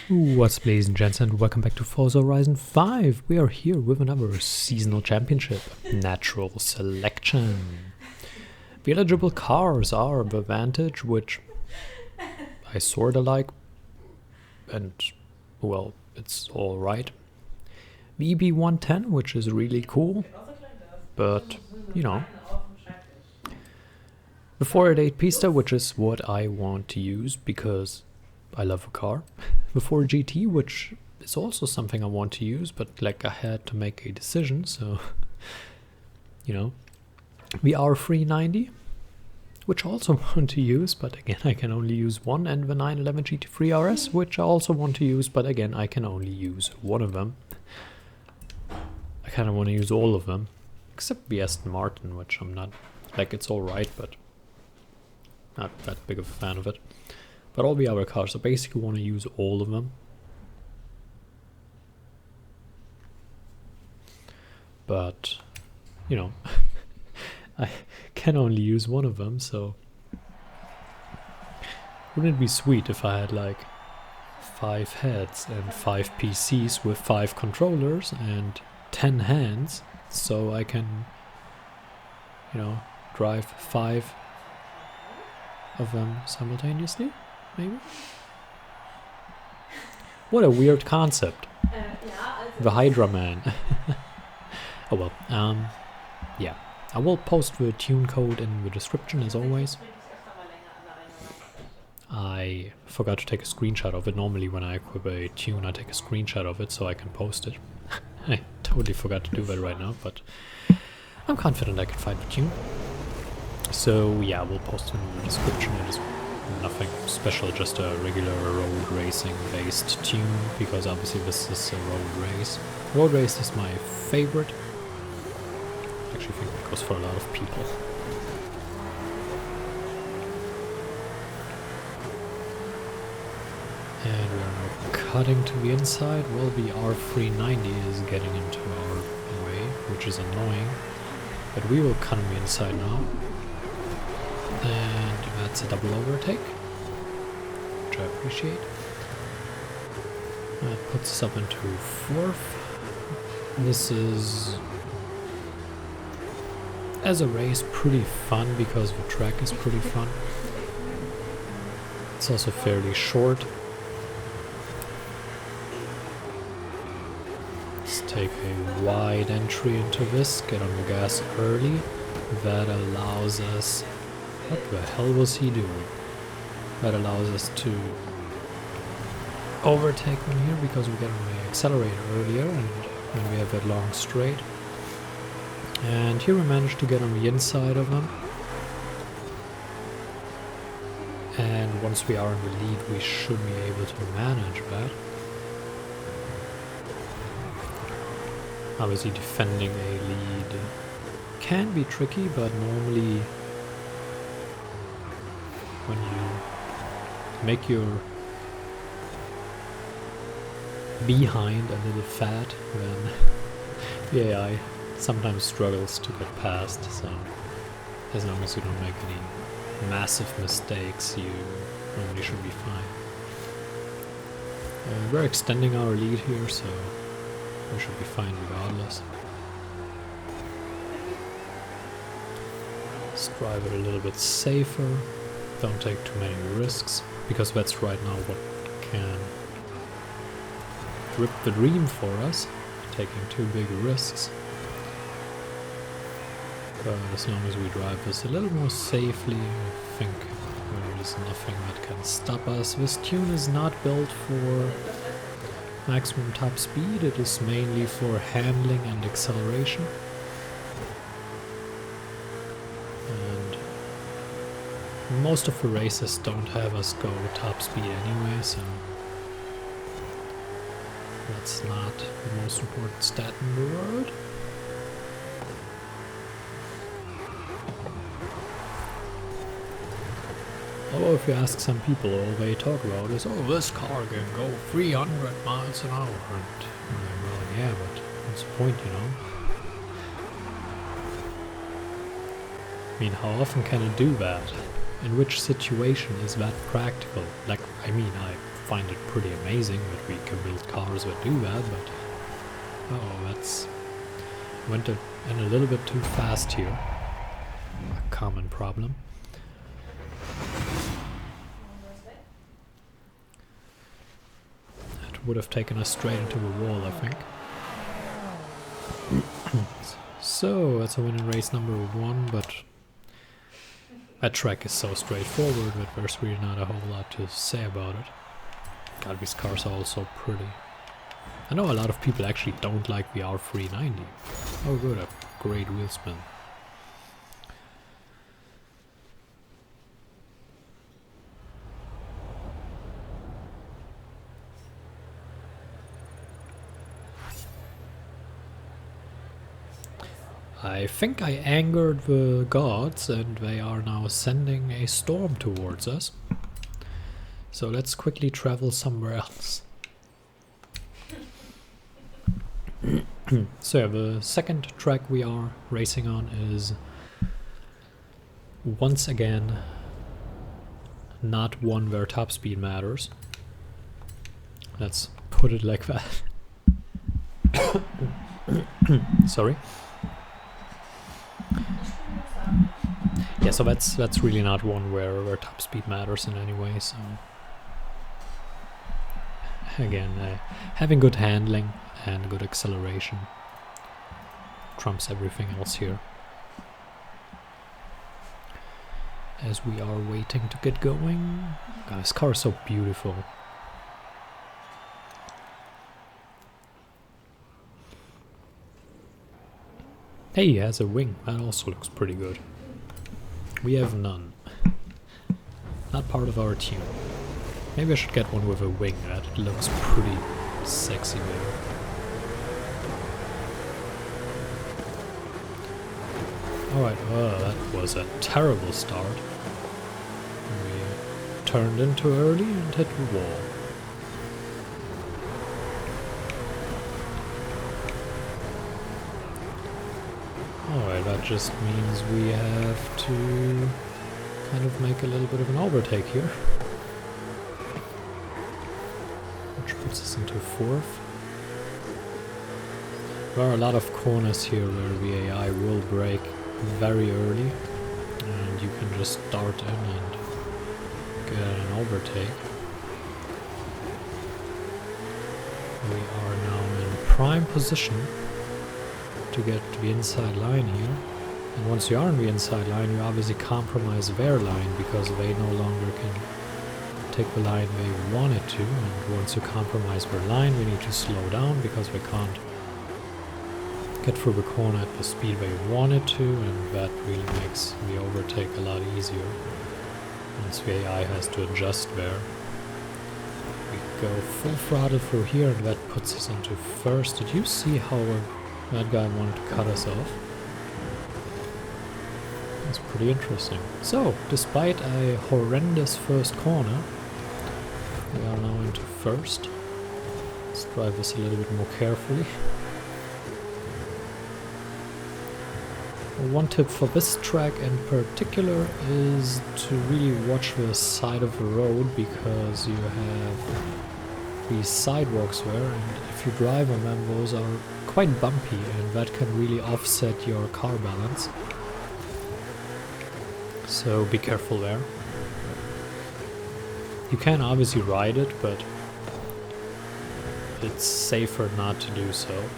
What's up, ladies and gents, and welcome back to Forza Horizon 5. We are here with another seasonal championship, natural selection. The eligible cars are the Vantage, which I sorta like, and, well, it's alright. The EB110, which is really cool, but, you know. The 488 Pista, which is what I want to use because I love a car. The 4GT, which is also something I want to use, but like I had to make a decision, so you know. The R390, which I also want to use, but again I can only use one, and the 911 GT3 RS, which I also want to use, but again I can only use one of them. I kind of want to use all of them, except the Aston Martin, which I'm not, like, it's alright, but not that big of a fan of it. But all the other cars, I basically want to use all of them. But, you know, I can only use one of them, so wouldn't it be sweet if I had like 5 heads and 5 PCs with 5 controllers and 10 hands, so I can, you know, drive 5 of them simultaneously? Maybe? What a weird concept. The Hydra Man. Oh well, yeah. I will post the tune code in the description as always. I forgot to take a screenshot of it. Normally when I equip a tune I take a screenshot of it so I can post it. I totally forgot to do that right now, but I'm confident I can find the tune. So yeah, we'll post it in the description. It is nothing special, just a regular road racing based tune, because obviously this is a road race. Road race is my favorite. I actually think it goes for a lot of people. And we are now cutting to the inside. Well, the R390 is getting into our way, which is annoying. But we will cut on the inside now. And that's a double overtake, which I appreciate. That puts us up into 4th. This is, as a race, pretty fun because the track is pretty fun. It's also fairly short. Let's take a wide entry into this, get on the gas early. That allows us... What the hell was he doing? That allows us to overtake one here because we get on the accelerator earlier and when we have that long straight. And here we managed to get on the inside of them. And once we are in the lead, we should be able to manage that. Obviously defending a lead can be tricky, but normally when you make your behind a little fat, then the AI sometimes struggles to get past, so as long as you don't make any massive mistakes, you normally should be fine. We're extending our lead here, so we should be fine regardless. Let's drive it a little bit safer. Don't take too many risks, because that's right now what can rip the dream for us, taking too big risks. But as long as we drive this a little more safely, I think there is nothing that can stop us. This tune is not built for maximum top speed, it is mainly for handling and acceleration. Most of the races don't have us go top speed anyway, so that's not the most important stat in the world. Although if you ask some people, all they talk about is, oh, this car can go 300 miles an hour. And I'm like, well, yeah, but what's the point, you know? I mean, how often can it do that? In which situation is that practical? Like, I mean, I find it pretty amazing that we can build cars that do that, but oh, that's went in a little bit too fast here. A common problem. That would have taken us straight into the wall, I think. So, that's a winning race number 1, but that track is so straightforward that there's really not a whole lot to say about it. God, these cars are all so pretty. I know a lot of people actually don't like the R390. Oh good, a great wheel spin. I think I angered the gods and they are now sending a storm towards us. So let's quickly travel somewhere else. So yeah, the second track we are racing on is once again not one where top speed matters. Let's put it like that. Sorry. Yeah, so that's really not one where top speed matters in any way. So again, having good handling and good acceleration trumps everything else here. As we are waiting to get going. God, this car is so beautiful. Hey, he has a wing. That also looks pretty good. We have none. Not part of our tune. Maybe I should get one with a wing. That looks pretty sexy there. Alright, that was a terrible start. We turned in too early and hit the wall. Alright, that just means we have to kind of make a little bit of an overtake here. Which puts us into 4th. There are a lot of corners here where the AI will brake very early and you can just start in and get an overtake. We are now in prime position to get to the inside line here, and once you are on the inside line you obviously compromise their line because they no longer can take the line they wanted to, and once you compromise their line we need to slow down because they can't get through the corner at the speed they wanted to, and that really makes the overtake a lot easier once the AI has to adjust there. We go full throttle through here and that puts us into 1st. Did you see how that guy wanted to cut us off? That's pretty interesting. So, despite a horrendous first corner, we are now into 1st. Let's drive this a little bit more carefully. One tip for this track in particular is to really watch the side of the road because you have these sidewalks there, and if you drive on them those are quite bumpy and that can really offset your car balance. So be careful there. You can obviously ride it, but it's safer not to do so.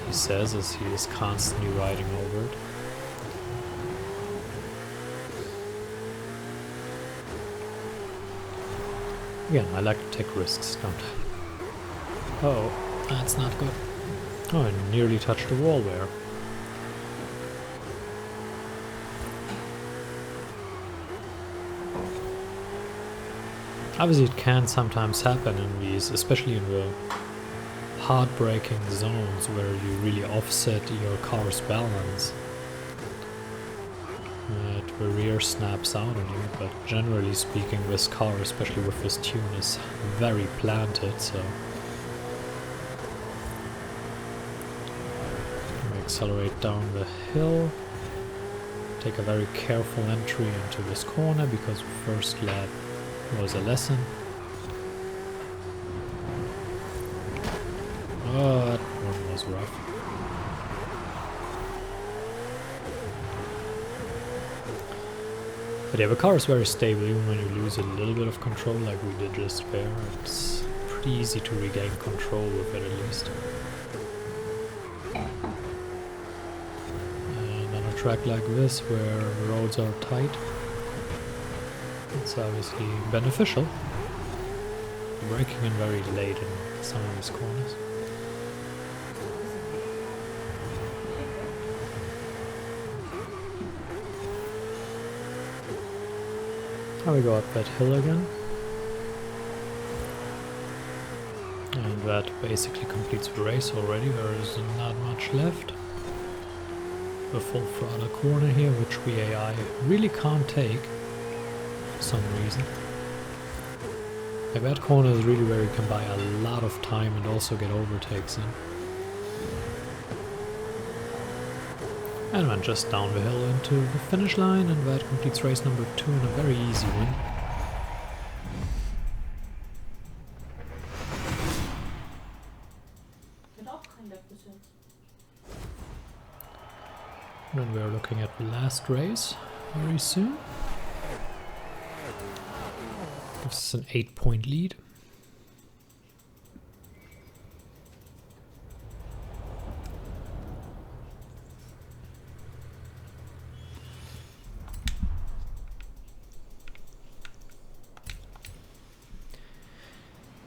He says as he is constantly riding over it. Again, I like to take risks, don't I? Oh, that's not good. Oh, I nearly touched the wall there. Obviously it can sometimes happen in these, especially in the hard braking zones where you really offset your car's balance. The rear snaps out on you, but generally speaking this car, especially with this tune, is very planted, so we accelerate down the hill, take a very careful entry into this corner because the first lap was a lesson. Oh, that one was rough. But yeah, the car is very stable even when you lose a little bit of control like we did just there. It's pretty easy to regain control with it at least. And on a track like this where the roads are tight, it's obviously beneficial. Braking in very late in some of these corners. Now we go up that hill again. And that basically completes the race already. There is not much left. The full throttle corner here, which we AI really can't take for some reason. Like that corner is really where you can buy a lot of time and also get overtakes in. And then just down the hill into the finish line, and that completes race number 2 in a very easy win. And then we are looking at the last race very soon. This is an 8-point lead.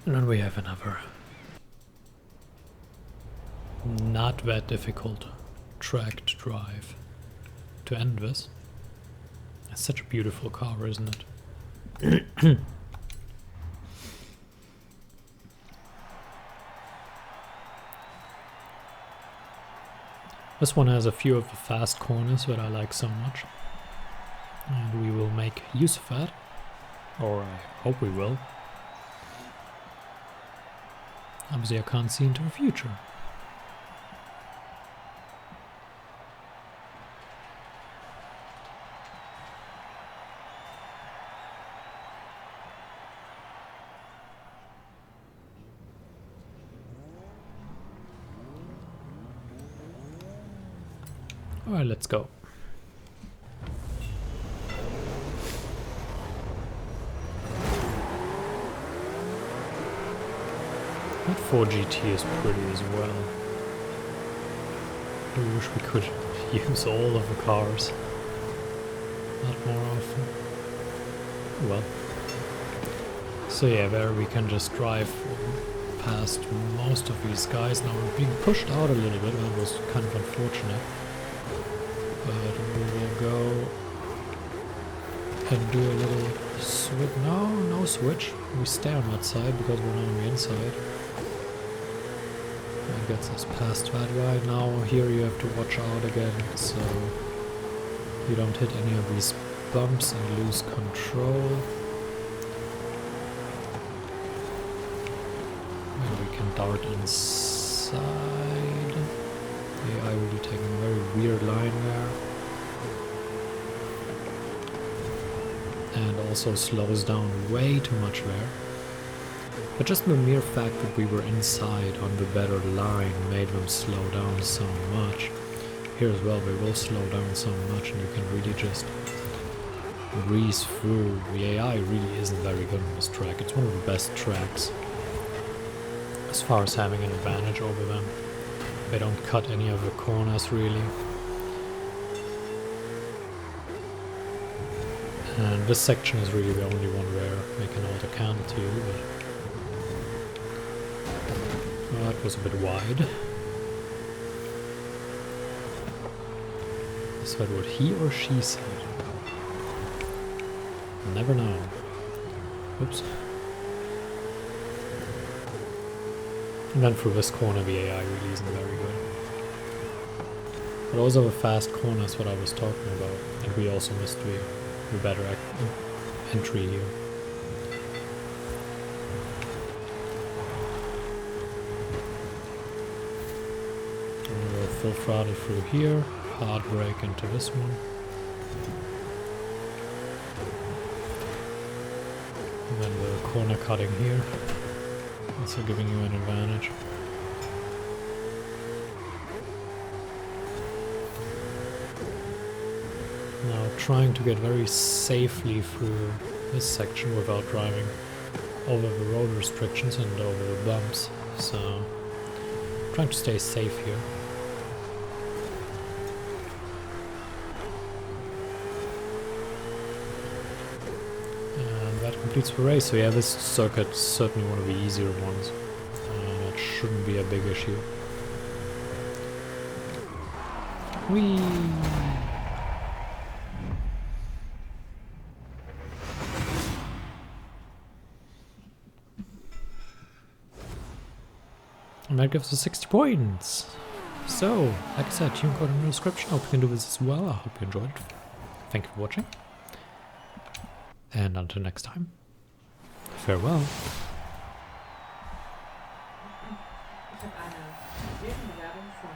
And then we have another not that difficult track to drive to end this. It's such a beautiful car, isn't it? This one has a few of the fast corners that I like so much. And we will make use of that. Or I hope we will. Obviously I can't see into the future. Alright, let's go. That 4GT is pretty as well. I wish we could use all of the cars. Not more often. Well. So yeah, there we can just drive past most of these guys. Now we're being pushed out a little bit, that was kind of unfortunate. But we will go and do a little switch. No switch. We stay on that side because we're not on the inside. That gets us past that guy. Now here you have to watch out again, so you don't hit any of these bumps and lose control. And we can dart inside. I will be taking a very weird line there. And also slows down way too much there. But just the mere fact that we were inside on the better line made them slow down so much. Here as well, they will slow down so much and you can really just breeze through. The AI really isn't very good on this track. It's one of the best tracks as far as having an advantage over them. They don't cut any of the corners really. And this section is really the only one where they can auto-count to you, but well, that was a bit wide. Is that what he or she said? Never know. Oops. And then through this corner the AI really isn't very good. But those are the fast corners what I was talking about, and we also missed the better entry here. And we'll full throttle through here, hard brake into this one. corner cutting here, also giving you an advantage. Now trying to get very safely through this section without driving over the road restrictions and over the bumps, so trying to stay safe here. And that completes the race, so yeah, this circuit is certainly one of the easier ones. That shouldn't be a big issue. Whee! And that gives us 60 points. So, like I said, tune code in the description. Hope you can do this as well. I hope you enjoyed it. Thank you for watching. And until next time, farewell. Ich habe eine Nebenbewerbung von